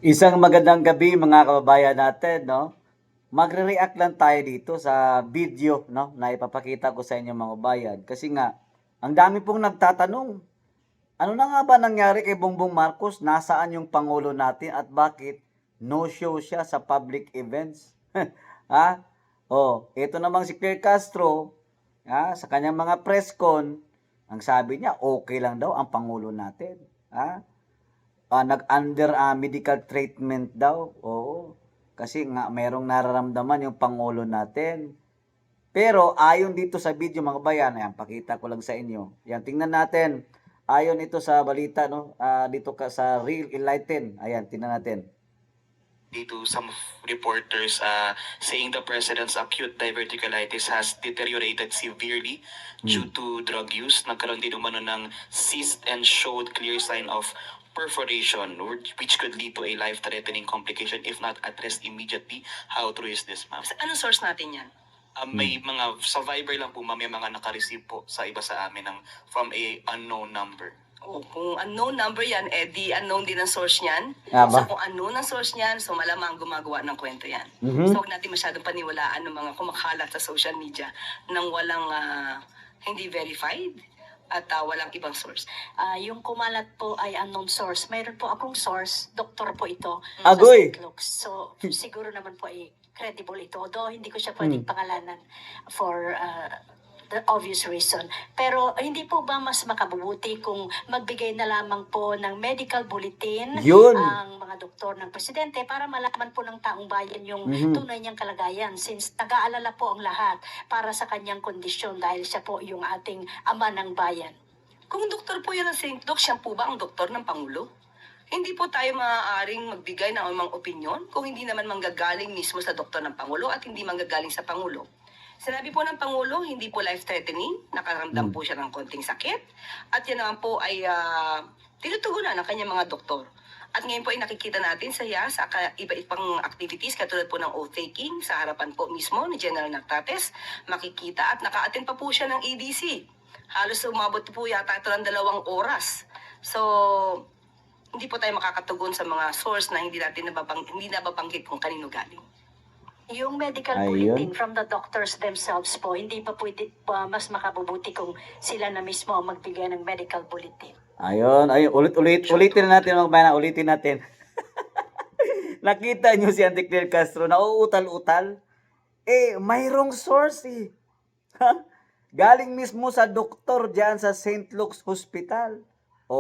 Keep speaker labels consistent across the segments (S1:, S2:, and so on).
S1: Isang magandang gabi mga kababayan natin, no? Magre-react lang tayo dito sa video, no, na ipapakita ko sa inyo mga kababayan. Kasi nga, ang dami pong nagtatanong, ano na nga ba nangyari kay Bongbong Marcos? Nasaan yung Pangulo natin at bakit no-show siya sa public events? Ha? Oh, ito namang si Claire Castro, sa kanyang mga press con, ang sabi niya, okay lang daw ang Pangulo natin. Ha? Nag-under medical treatment daw. Oo. Kasi nga merong nararamdaman yung pangulo natin. Pero ayon dito sa video mga bayan, ayan, pakita ko lang sa inyo. Yan, tingnan natin. Ayon ito sa balita, no? Dito ka sa Real Enlighten. Ayan, tingnan natin.
S2: Dito some reporters saying the president's acute diverticulitis has deteriorated severely due to drug use. Nagkaroon din umano ng cyst and showed clear sign of perforation which could lead to a life-threatening complication if not addressed immediately. How true is this, ma'am?
S3: Anong source natin yan?
S2: May mga survivor lang po, ma'am, may mga nakareceive po sa iba sa amin from a unknown number.
S3: O kung unknown number yan, di unknown din ang source niyan.
S1: Tama.
S3: So kung unknown ang source niyan, so malamang gumagawa ng kwento yan.
S1: Mhm.
S3: So huwag natin masyadong paniwalaan ng mga kumakalat sa social media nang walang hindi verified at walang ibang source.
S4: Yung kumalat po ay unknown source. Mayroon po akong source, doktor po ito
S1: Agoy!
S4: sa St. Luke's. So, siguro naman po ay credible ito. Though hindi ko siya pwedeng pangalanan for the obvious reason. Pero hindi po ba mas makabubuti kung magbigay na lamang po ng medical bulletin
S1: Yun.
S4: ang mga doktor ng presidente para malaman po ng taong bayan yung tunay niyang kalagayan, since nag-aalala po ang lahat para sa kanyang kondisyon dahil siya po yung ating ama ng bayan.
S3: Kung doktor po yan ng St. Luke, siya po ba ang doktor ng Pangulo? Hindi po tayo maaaring magbigay ng anumang opinyon kung hindi naman manggagaling mismo sa doktor ng Pangulo at hindi manggagaling sa Pangulo. Sinabi po ng Pangulo, hindi po life-threatening, nakaramdam po siya ng konting sakit, at yan naman po ay tinutugunan ng kanyang mga doktor. At ngayon po ay nakikita natin siya sa iba-ibang activities katulad po ng oath-taking sa harapan po mismo ni General Nactates, makikita at naka-attend pa po siya ng ADC. Halos umabot po yata ito ng 2 oras. So, hindi po tayo makakatugon sa mga source na hindi nababanggit kung kanino galing.
S4: Yung medical
S1: Ayun.
S4: bulletin from the doctors themselves po, hindi pa pwede mas makabubuti kung sila na mismo ang magbigay ng medical bulletin.
S1: Ayun, ulitin na natin mga kabayan, ulitin natin. Nakita nyo si Auntie Claire Castro na uutal-utal? Mayroong source eh. Ha? Galing mismo sa doktor diyan sa St. Luke's Hospital.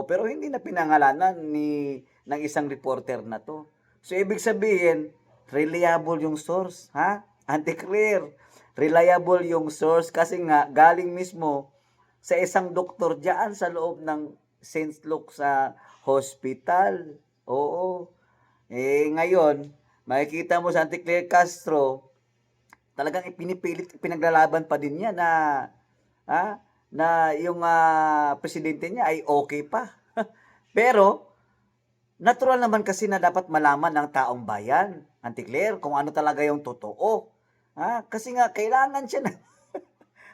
S1: Pero hindi na pinangalanan ng isang reporter na to. So, ibig sabihin, reliable yung source, ha? Auntie Claire, reliable yung source kasi nga galing mismo sa isang doktor diyan sa loob ng St. Luke's Hospital. Oo. Ngayon, makikita mo sa Auntie Claire Castro, talagang pinaglalaban pa din niya na yung presidente niya ay okay pa. Pero, natural naman kasi na dapat malaman ng taong bayan, Auntie Claire, kung ano talaga yung totoo. Kasi nga, kailangan siya na.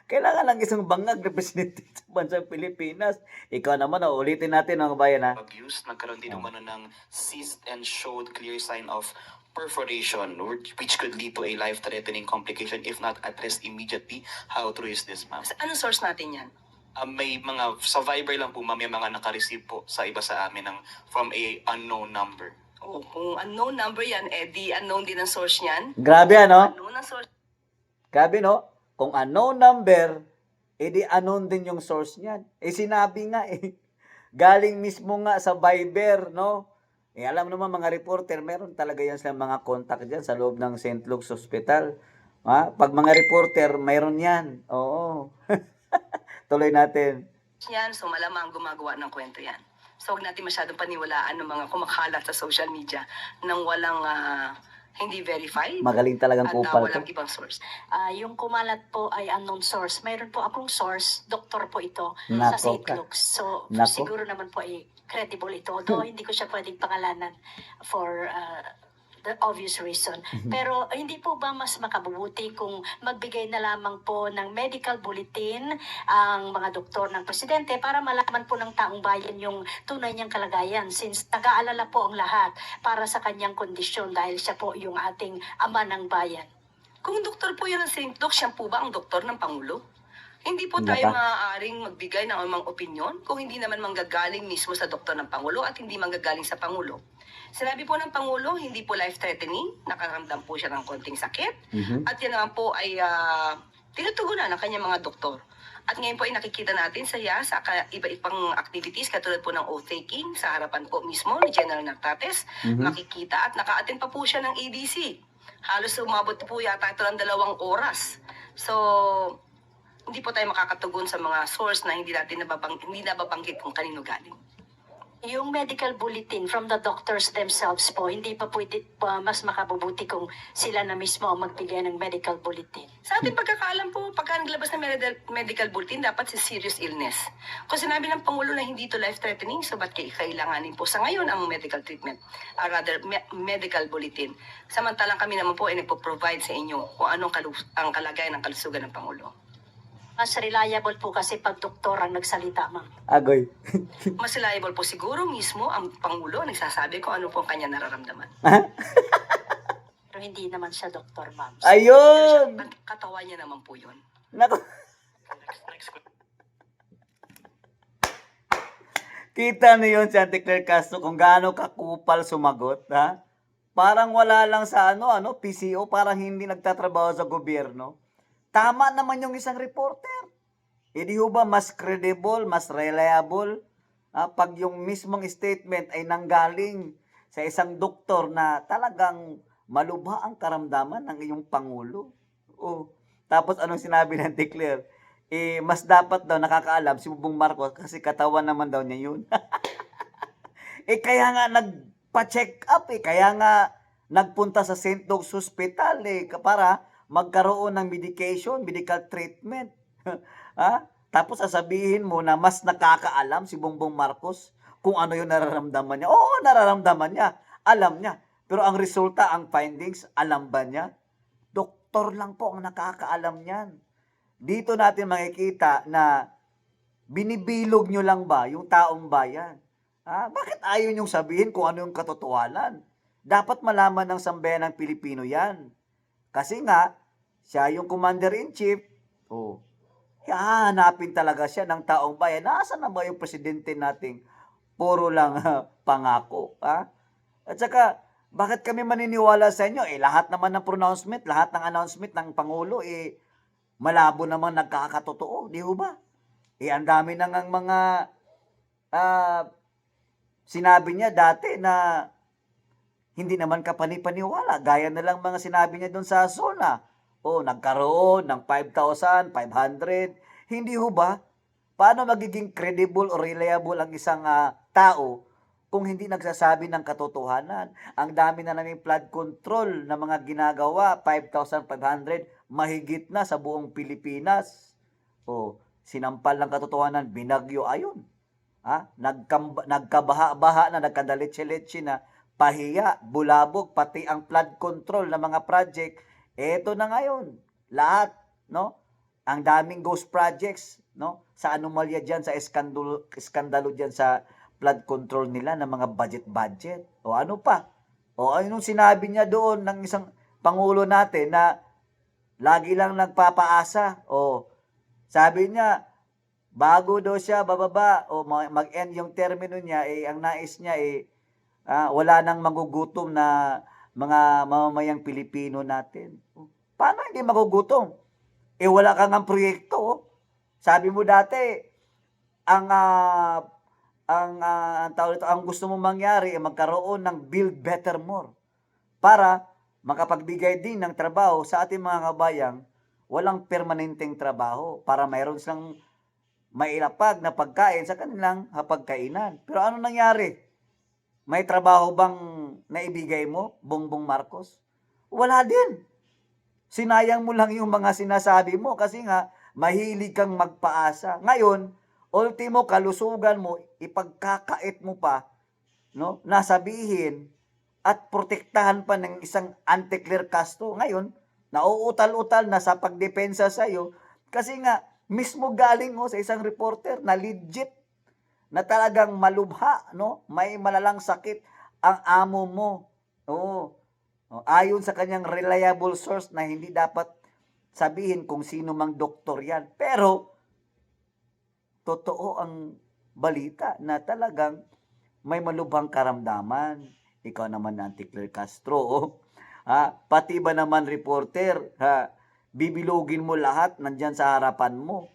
S1: Kailangan lang isang bangag na presidente sa bansang Pilipinas. Ikaw naman, ulitin natin mga bayan, ha?
S2: Pag-use, nagkaroon din umano ng cyst and showed clear sign of perforation which could lead to a life-threatening complication if not addressed immediately. How true is this, ma'am?
S3: Anong source natin yan?
S2: May mga survivor lang po, ma'am, may mga nakareceive po sa iba sa amin from a unknown number.
S3: O kung unknown number yan, di unknown din ang source niyan.
S1: Grabe, ano?
S3: Unknown ang source.
S1: Grabe, no? Kung unknown number, edi unknown din yung source niyan. Sinabi nga, galing mismo nga sa Viber, no? Alam naman mga reporter, meron talaga yan silang mga contact dyan sa loob ng St. Luke's Hospital. Pag mga reporter, mayroon yan. Oo. Tuloy natin.
S3: Yan, so malamang gumagawa ng kwento yan. So huwag natin masyadong paniwalaan ng mga kumakalat sa social media nang walang hindi verified
S1: Magaling talagang
S3: at
S1: kupal to.
S3: walang ibang source.
S4: Yung kumalat po ay unknown source. Mayroon po akong source, doktor po ito
S1: Nako
S4: sa St.
S1: ka.
S4: Luke's. So,
S1: Nako.
S4: siguro naman po ay credible ito. Though hindi ko siya pwedeng pangalanan for the obvious reason. Pero hindi po ba mas makabubuti kung magbigay na lamang po ng medical bulletin ang mga doktor ng presidente para malaman po ng taong bayan yung tunay niyang kalagayan, since nag-aalala po ang lahat para sa kanyang kondisyon dahil siya po yung ating ama ng bayan.
S3: Kung doktor po yan ang St. Luke, siya po ba ang doktor ng Pangulo? Hindi po tayo
S1: Naka.
S3: maaaring magbigay ng anumang opinyon kung hindi naman manggagaling mismo sa doktor ng Pangulo at hindi manggagaling sa Pangulo. Sinabi po ng Pangulo, hindi po life-threatening, nakaramdam po siya ng konting sakit, at yan naman po ay tinutugunan ng kanyang mga doktor. At ngayon po ay nakikita natin sa iba-ibang activities katulad po ng oath-taking sa harapan po mismo ni General Nartates. Makikita at naka-attend pa po siya ng ADC. Halos umabot po yata ito ng 2 oras. So, hindi po tayo makakatugon sa mga source na hindi nababanggit kung kanino galing.
S4: Yung medical bulletin from the doctors themselves po, hindi pa pwede mas makabubuti kung sila na mismo ang magbigay ng medical bulletin.
S3: Sa ating pagkakaalam po, pagka naglabas ng medical bulletin, dapat si serious illness. Kung sinabi ng Pangulo na hindi ito life-threatening, so ba't kailanganin po sa ngayon ang medical treatment? Medical bulletin. Samantalang kami naman po ay nagpo-provide sa inyo kung anong ang kalagayan ng kalusugan ng Pangulo.
S4: Mas reliable po kasi pag doktor ang nagsalita, ma'am.
S1: Agoy.
S3: Mas reliable po siguro mismo ang Pangulo nagsasabi kung ano po ang kanya nararamdaman.
S4: Pero hindi naman siya doktor, ma'am.
S1: Ayun!
S3: Katawan niya naman po yun.
S1: Naku. Kita niyo yun si Auntie Claire Castro kung gaano kakupal sumagot, ha? Parang wala lang sa PCO, parang hindi nagtatrabaho sa gobyerno. Tama naman yung isang reporter. Hindi ho ba mas credible, mas reliable, pag yung mismong statement ay nanggaling sa isang doktor na talagang malubha ang karamdaman ng iyong Pangulo. Oh. Tapos anong sinabi ng Auntie Claire? Mas dapat daw nakakaalam si Bubong Marcos kasi katawan naman daw niya yun. Kaya nga nagpa-check up kaya nga nagpunta sa St. Luke's Hospital para magkaroon ng medical treatment. Tapos sasabihin mo na mas nakakaalam si Bongbong Marcos kung ano yung nararamdaman niya. Oo, nararamdaman niya. Alam niya. Pero ang resulta, ang findings, alam ba niya? Doktor lang po ang nakakaalam niyan. Dito natin makikita na binibilog nyo lang ba yung taong bayan? Bakit ayaw nyong sabihin kung ano yung katotohanan? Dapat malaman ng sambayan ng Pilipino yan. Kasi nga, siya yung commander-in-chief. Hahanapin talaga siya ng taong bayan. Nasaan na ba yung presidente nating puro lang pangako? At saka, bakit kami maniniwala sa inyo? Lahat naman ng pronouncement, lahat ng announcement ng Pangulo, malabo naman nagkakatotoo. Di ho ba? Ang dami na ngang mga sinabi niya dati na hindi naman kapanipaniwala. Gaya na lang mga sinabi niya doon sa zona. Nagkaroon ng 5,500. Hindi ho ba? Paano magiging credible o reliable ang isang tao kung hindi nagsasabi ng katotohanan? Ang dami na naming flood control na mga ginagawa, 5,500, mahigit na sa buong Pilipinas. Sinampal ng katotohanan, binagyo ayon. Nagkabaha-baha na, nagkadalitsi-litsi na, pahiya, bulabog, pati ang flood control ng mga project. Eto na ngayon, lahat, no? Ang daming ghost projects, no? Sa anomalya diyan, sa iskandalo diyan sa flood control nila ng mga budget. Ano pa? Anong sinabi niya doon ng isang Pangulo natin na lagi lang nagpapaasa? Sabi niya, bago daw siya bababa mag-end yung termino niya, ang nais niya wala nang magugutom na mga mamamayang Pilipino natin. Paano hindi magugutom? Wala kang ang proyekto. Sabi mo dati, ang gusto mong mangyari ay magkaroon ng build better more para makapagbigay din ng trabaho sa ating mga kabayang walang permanenteng trabaho para mayroon silang mailapag na pagkain sa kanilang hapagkainan. Pero ano nangyari? May trabaho bang naibigay mo, Bongbong Marcos? Wala din. Sinayang mo lang yung mga sinasabi mo kasi nga mahilig kang magpaasa. Ngayon, ultimo kalusugan mo, ipagkakait mo pa, no? Nasabihin at protektahan pa ng isang anti-Claire Castro. Ngayon, nauutal-utal na sa pagdepensa sa iyo kasi nga mismo galing sa isang reporter na legit na talagang malubha, no? May malalang sakit ang amo mo. Oo. Ayon sa kanyang reliable source na hindi dapat sabihin kung sino mang doktor yan. Pero, totoo ang balita na talagang may malubhang karamdaman. Ikaw naman, Auntie Claire Castro, pati ba naman reporter, bibilogin mo lahat nandyan sa harapan mo.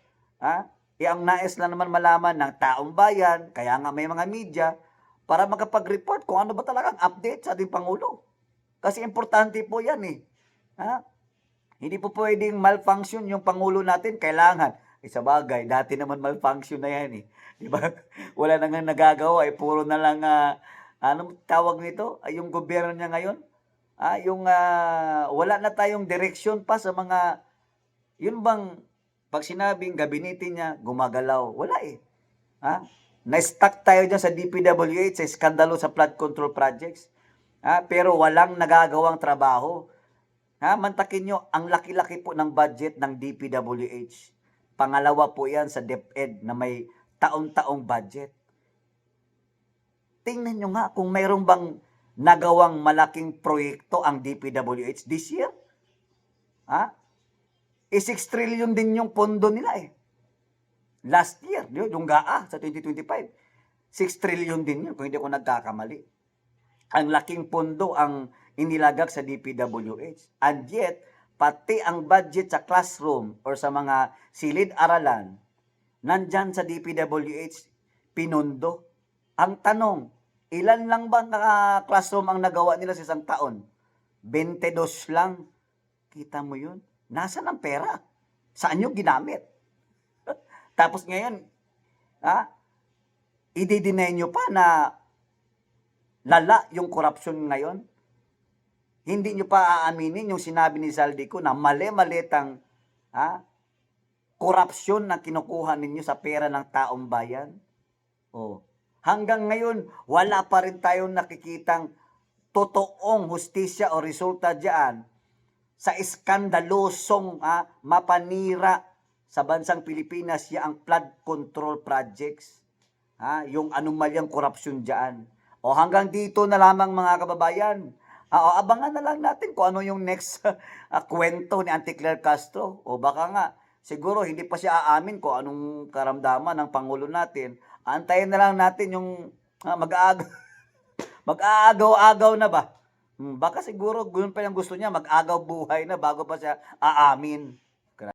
S1: Ang nais lang naman malaman ng taong bayan, kaya nga may mga media, para makapag-report kung ano ba talagang update sa ating Pangulo. Kasi importante po yan Hindi po pwedeng malfunction yung Pangulo natin, kailangan. Sa bagay, dati naman malfunction na yan Di ba? Wala na nga nagagawa, puro na lang, anong tawag nito? Yung gobyerno niya ngayon? Wala na tayong direksyon pa sa mga, yun bang, pag sinabing gabinete niya, gumagalaw. Wala Na-stuck tayo dyan sa DPWH, sa skandalo sa flood control projects. Pero walang nagagawang trabaho. Mantakin nyo, ang laki-laki po ng budget ng DPWH. Pangalawa po yan sa DepEd na may taon-taong budget. Tingnan nyo nga kung mayroong bang nagawang malaking proyekto ang DPWH this year. 6 trillion din yung pondo nila Last year, yung GAA sa 2025. 6 trillion din yun kung hindi ko nagkakamali. Ang laking pondo ang inilagak sa DPWH. And yet, pati ang budget sa classroom or sa mga silid-aralan, nandyan sa DPWH, pinundo. Ang tanong, ilan lang ba classroom ang nagawa nila sa isang taon? 22 lang. Kita mo yun? Nasaan ang pera? Saan yung ginamit? Tapos ngayon, i-deny nyo pa na lala yung korupsyon ngayon? Hindi nyo pa aaminin yung sinabi ni Saldico na mali-malitang korupsyon na kinukuha ninyo sa pera ng taong bayan? Hanggang ngayon, wala pa rin tayong nakikitang totoong hustisya o resulta dyan sa iskandalosong mapanira sa bansang Pilipinas ang flood control projects. Yung anumalyang korupsyon dyan. Hanggang dito na lamang mga kababayan. Abangan na lang natin kung ano yung next kwento ni Auntie Claire Castro. Baka nga, siguro hindi pa siya aamin kung anong karamdaman ng Pangulo natin. Antayin na lang natin yung mag-aagaw-agaw na ba? Baka siguro, ganoon pa yung gusto niya, mag-agaw buhay na bago pa siya aamin.